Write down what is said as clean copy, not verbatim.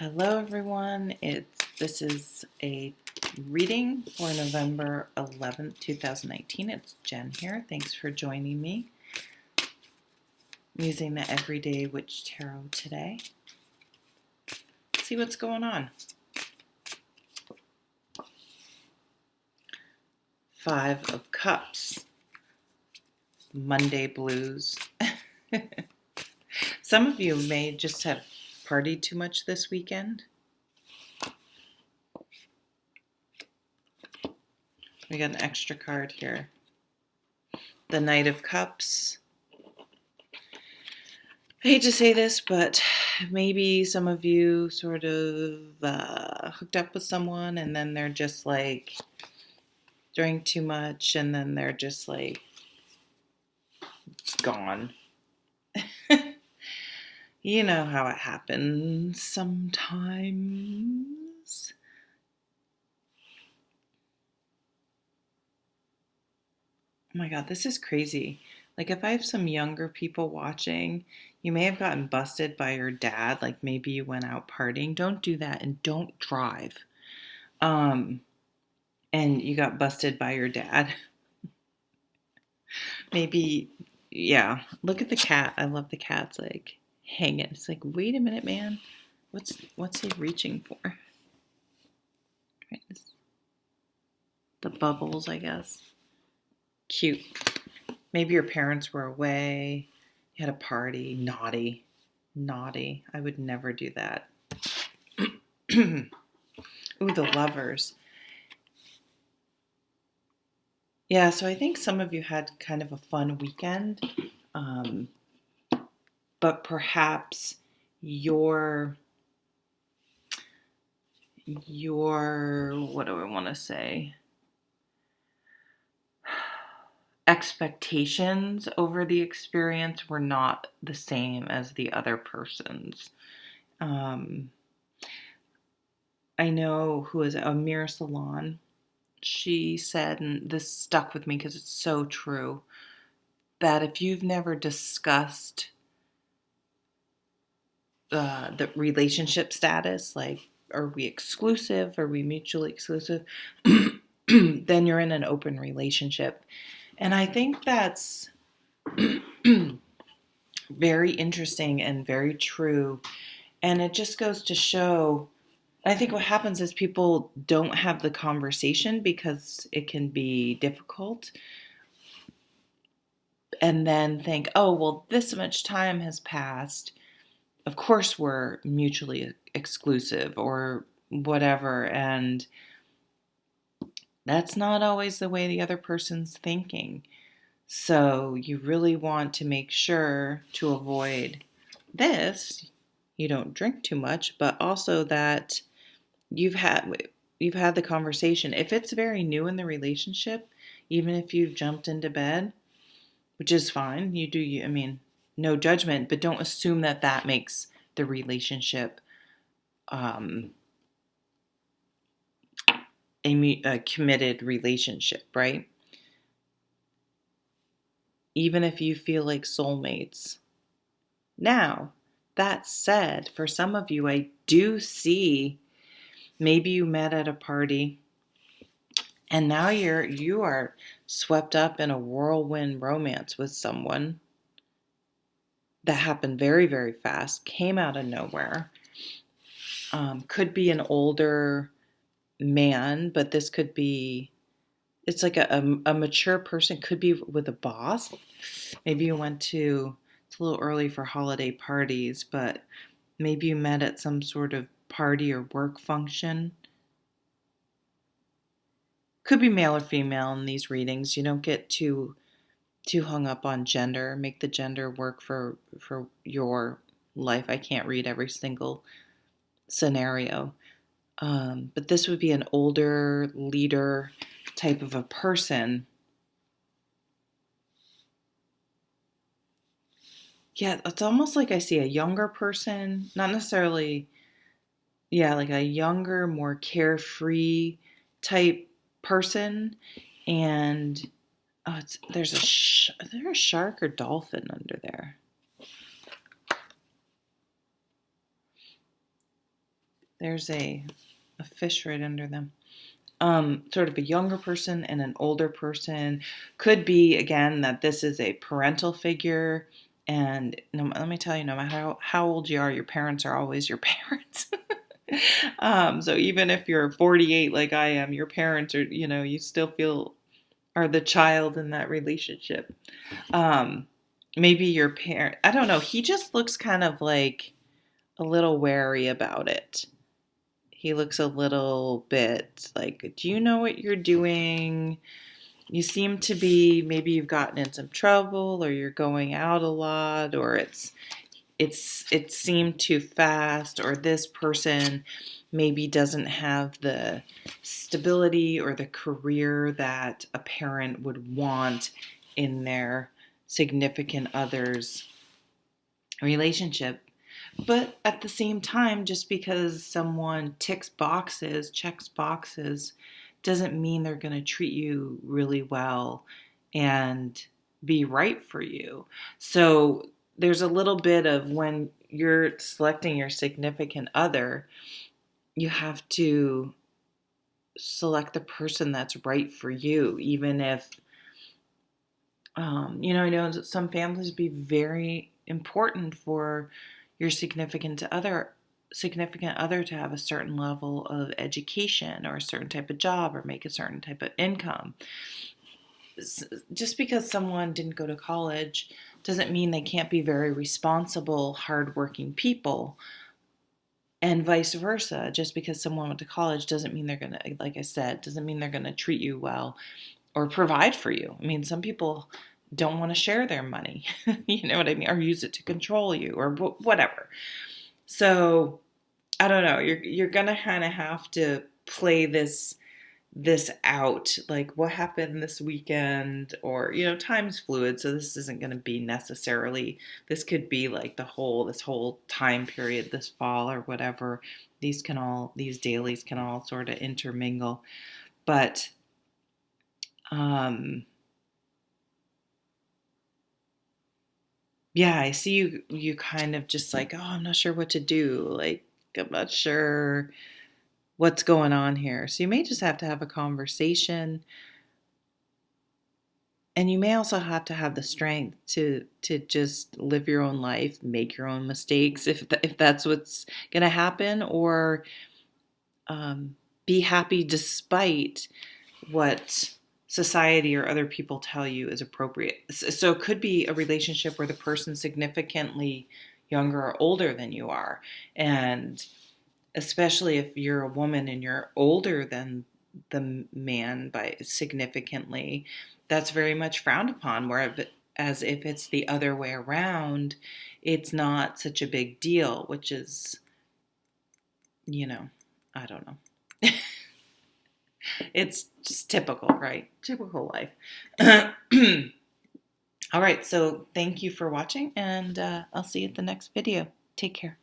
Hello everyone. This is a reading for November 11th, 2019. It's Jen here. Thanks for joining me. I'm using the Everyday Witch Tarot today. Let's see what's going on. Five of Cups. Monday blues. Some of you may just have partied too much this weekend. We got an extra card here. The Knight of Cups. I hate to say this, but maybe some of you sort of hooked up with someone and then they're just like drank too much and then they're just like gone. You know how it happens sometimes. Oh my God, this is crazy. Like if I have some younger people watching, you may have gotten busted by your dad. Like maybe you went out partying. Don't do that and don't drive. And you got busted by your dad. Maybe, yeah. Look at the cat. I love the cat's like hanging. It's like, wait a minute, man. What's he reaching for? Right. The bubbles, I guess. Cute. Maybe your parents were away. You had a party. Naughty. Naughty. I would never do that. Ooh, the Lovers. Yeah, so I think some of you had kind of a fun weekend. But perhaps your what do I want to say? Expectations over the experience were not the same as the other person's. I know who is Amir Salon. She said, and this stuck with me because it's so true, that if you've never discussed the relationship status, like are we exclusive, are we mutually exclusive, then you're in an open relationship. And I think that's very interesting and very true. And it just goes to show, I think what happens is people don't have the conversation because it can be difficult. And then think, oh, well, this much time has passed. Of course we're mutually exclusive or whatever. And that's not always the way the other person's thinking. So you really want to make sure to avoid this. You don't drink too much, but also that you've had the conversation. If it's very new in the relationship, even if you've jumped into bed, which is fine, I mean, no judgment, but don't assume that that makes the relationship a committed relationship, right? Even if you feel like soulmates. Now, that said, for some of you, I do see maybe you met at a party and now you are swept up in a whirlwind romance with someone that happened very, very fast, came out of nowhere. Could be an older man, but this could be, it's like a mature person, could be with a boss. Maybe you it's a little early for holiday parties, but maybe you met at some sort of party or work function. Could be male or female in these readings. You don't get too hung up on gender. Make the gender work for your life. I can't read every single scenario. But this would be an older leader type of a person. Yeah, it's almost like I see a younger person, not necessarily, yeah, like a younger, more carefree type person. And there's is there a shark or dolphin under there? There's a fish right under them. Sort of a younger person and an older person. Could be, again, that this is a parental figure. And let me tell you, no matter how old you are, your parents are always your parents. So even if you're 48 like I am, your parents are, you still feel are the child in that relationship. Maybe your parent, I don't know. He just looks kind of like a little wary about it. He looks a little bit like, do you know what you're doing? You seem to be, maybe you've gotten in some trouble, or you're going out a lot, or it seemed too fast, or this person maybe doesn't have the stability or the career that a parent would want in their significant other's relationship. But at the same time, just because someone checks boxes, doesn't mean they're going to treat you really well and be right for you. So there's a little bit of, when you're selecting your significant other, you have to select the person that's right for you, even if, I know that some families be very important for your significant other to have a certain level of education, or a certain type of job, or make a certain type of income. Just because someone didn't go to college doesn't mean they can't be very responsible, hardworking people. And vice versa. Just because someone went to college doesn't mean they're going to, like I said, doesn't mean they're going to treat you well or provide for you. I mean, some people don't want to share their money, you know what I mean? Or use it to control you, or whatever. So I don't know. You're going to kind of have to play this out, like what happened this weekend, or time's fluid, so this isn't going to be necessarily, this could be like this whole time period this fall or whatever. These dailies can all sort of intermingle. But yeah, I see you kind of just like, oh, I'm not sure what to do, like I'm not sure what's going on here. So you may just have to have a conversation. And you may also have to have the strength to just live your own life, make your own mistakes, if that's what's going to happen, or be happy despite what society or other people tell you is appropriate. So it could be a relationship where the person's significantly younger or older than you are, and especially if you're a woman and you're older than the man by significantly, that's very much frowned upon. Whereas if it's the other way around, it's not such a big deal, which is, I don't know. It's just typical, right? Typical life. All right, so thank you for watching, and I'll see you at the next video. Take care.